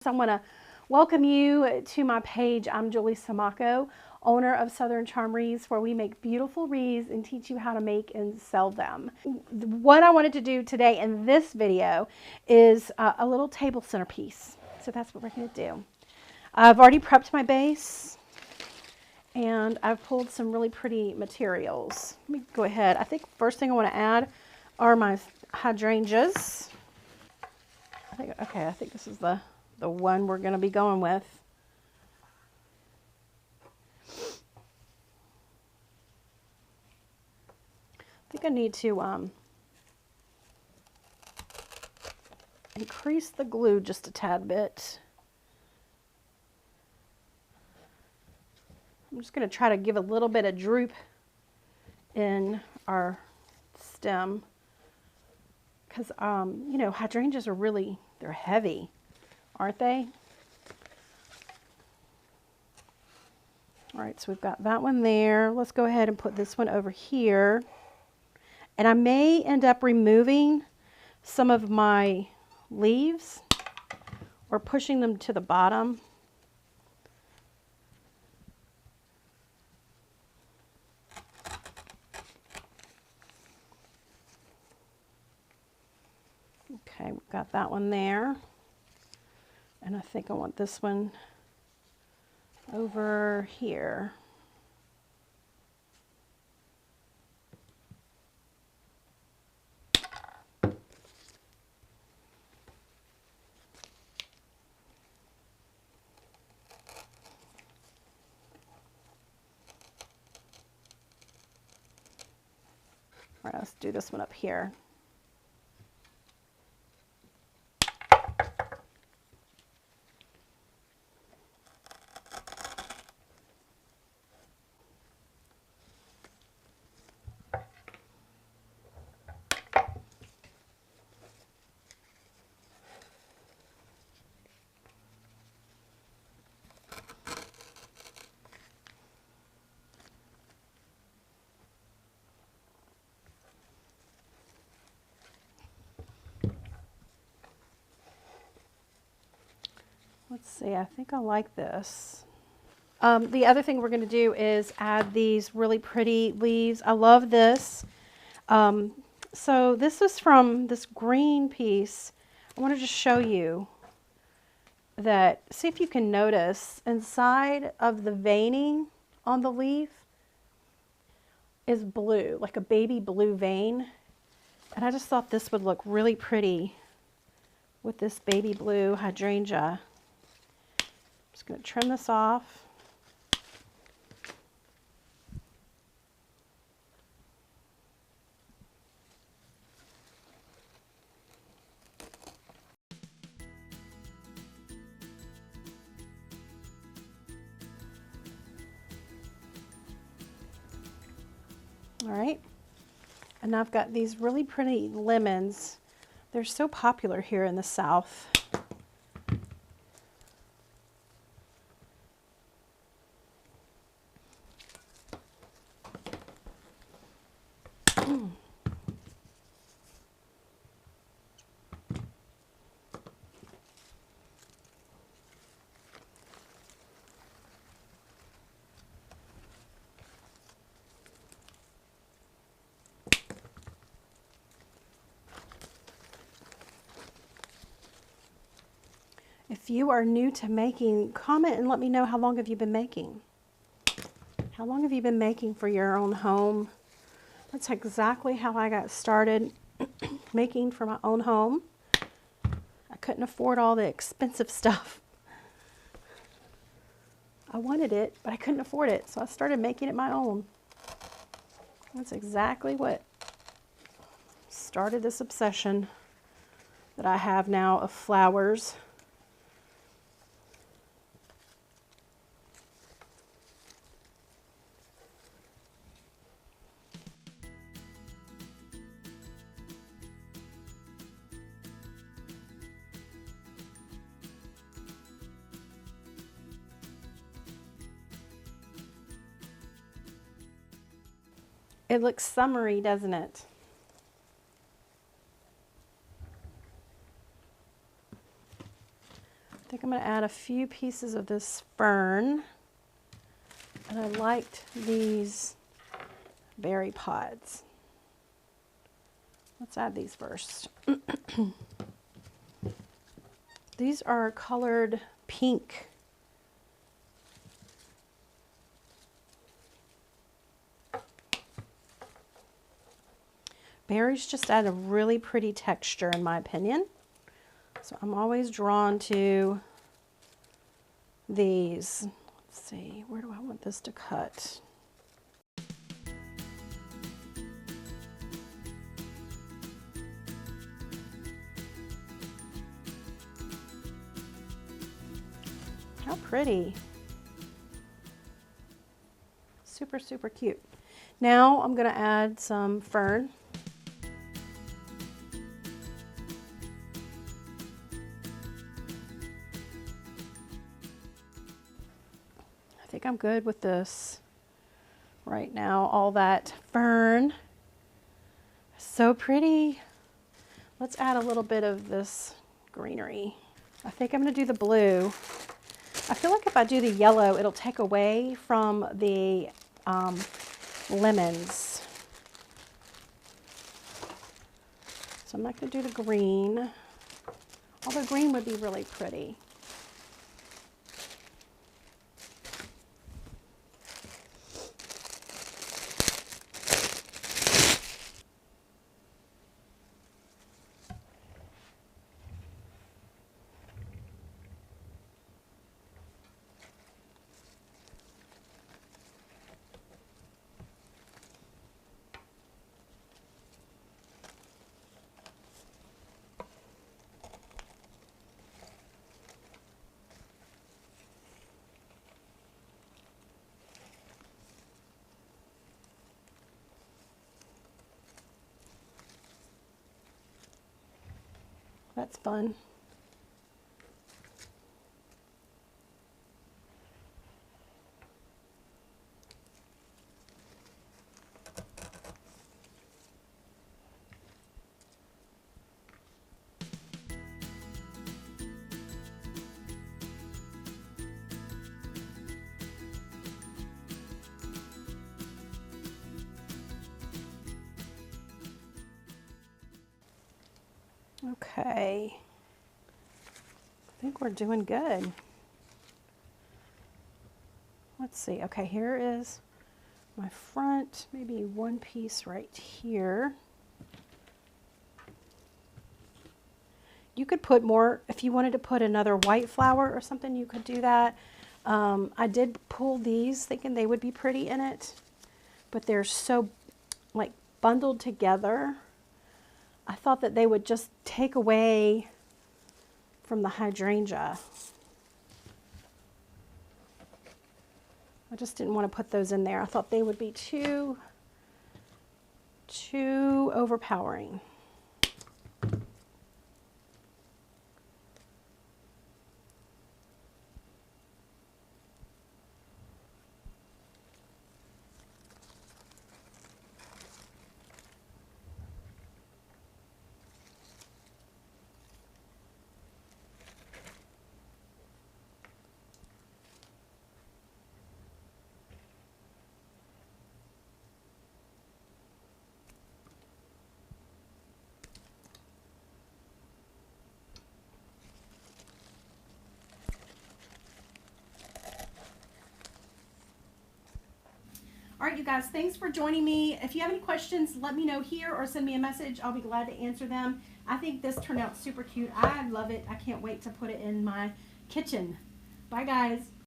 I want to welcome you to my page. I'm Julie Samaco, owner of Southern Charm Wreaths, where we make beautiful wreaths and teach you how to make and sell them. What I wanted to do today in this video is a little table centerpiece. So that's what we're going to do. I've already prepped my base and I've pulled some really pretty materials. Let me go ahead. I think first thing I want to add are my hydrangeas. I think this is the one we're going to be going with. I think I need to increase the glue just a tad bit. I'm just going to try to give a little bit of droop in our stem because, you know, hydrangeas are really, they're heavy, aren't they? All right, so we've got that one there. Let's go ahead and put this one over here. And I may end up removing some of my leaves or pushing them to the bottom. Okay, we've got that one there. And I think I want this one over here. All right, let's do this one up here. Let's see, I think I like this. The other thing we're going to do is add these really pretty leaves. I love this. So this is from this green piece. I want to just show you that, see if you can notice, inside of the veining on the leaf is blue, like a baby blue vein. And I just thought this would look really pretty with this baby blue hydrangea. Just going to trim this off. All right, and now I've got these really pretty lemons. They're so popular here in the South. If you are new to making, comment and let me know, how long have you been making? How long have you been making for your own home? That's exactly how I got started making for my own home. I couldn't afford all the expensive stuff. I wanted it, but I couldn't afford it, so I started making it my own. That's exactly what started this obsession that I have now of flowers. It looks summery, doesn't it? I think I'm I'm going to add a few pieces of this fern. And I liked these berry pods. Let's add these first. These are colored pink. Berries just add a really pretty texture in my opinion. So I'm always drawn to these. Let's see, where do I want this to cut? How pretty. Super, super cute. Now I'm going to add some fern. I think I'm good with this right now. All that fern. So pretty. Let's add a little bit of this greenery. I think I'm going to do the blue. I feel like if I do the yellow, it'll take away from the lemons. So I'm not going to do the green, although green would be really pretty. That's fun. Okay. I think we're doing good. Let's see. Okay, here is my front, maybe one piece right here. You could put more, if you wanted to put another white flower or something, you could do that. I did pull these thinking they would be pretty in it, but they're so like bundled together. I thought that they would just take away from the hydrangea. I just didn't want to put those in there. I thought they would be too overpowering. All right, you guys, thanks for joining me. If you have any questions, let me know here or send me a message. I'll be glad to answer them. I think this turned out super cute. I love it. I can't wait to put it in my kitchen. Bye, guys.